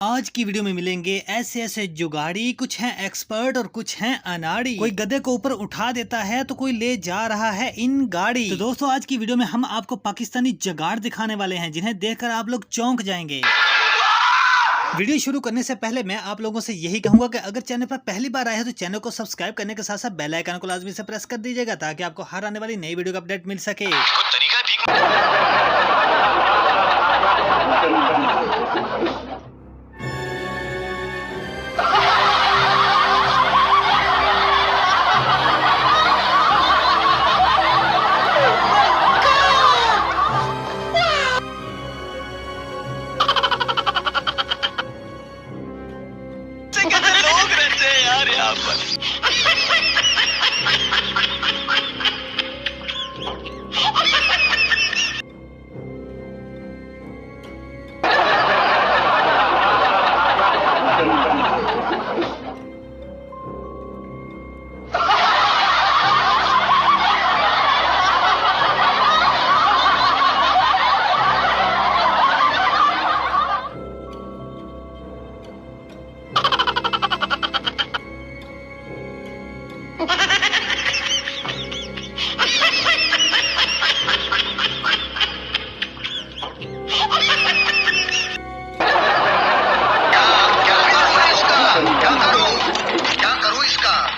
आज की वीडियो में मिलेंगे ऐसे ऐसे जुगाड़ी, कुछ हैं एक्सपर्ट और कुछ हैं अनाड़ी। कोई गधे को ऊपर उठा देता है तो कोई ले जा रहा है इन गाड़ी। तो दोस्तों आज की वीडियो में हम आपको पाकिस्तानी जुगाड़ दिखाने वाले हैं जिन्हें देखकर आप लोग चौंक जाएंगे। वीडियो शुरू करने से पहले मैं आप लोगों से यही कहूंगा कि अगर चैनल पर पहली बार आए हैं तो चैनल को सब्सक्राइब करने के साथ साथ बेल आइकन को लाजमी से प्रेस कर दीजिएगा ताकि आपको हर आने वाली नई वीडियो का अपडेट मिल सके। लोग रहते हैं यार यहाँ पर।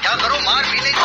क्या करो मार भी नहीं।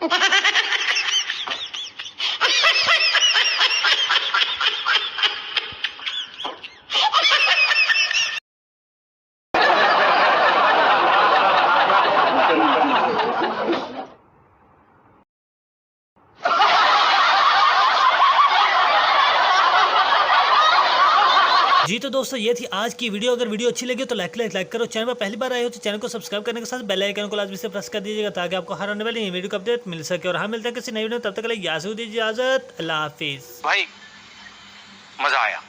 जी तो दोस्तों ये थी आज की वीडियो। अगर वीडियो अच्छी लगी तो लाइक करो। चैनल पर पहली बार आए हो तो चैनल को सब्सक्राइब करने के साथ बेल आइकन को लाजमी से प्रेस कर दीजिएगा ताकि आपको हर आने वाली वीडियो का अपडेट मिल सके। और हाँ, मिलते हैं किसी नई वीडियो, तब तक के लिए याद दीजिए इजाजत। अल्लाह हाफिज। भाई मजा आया।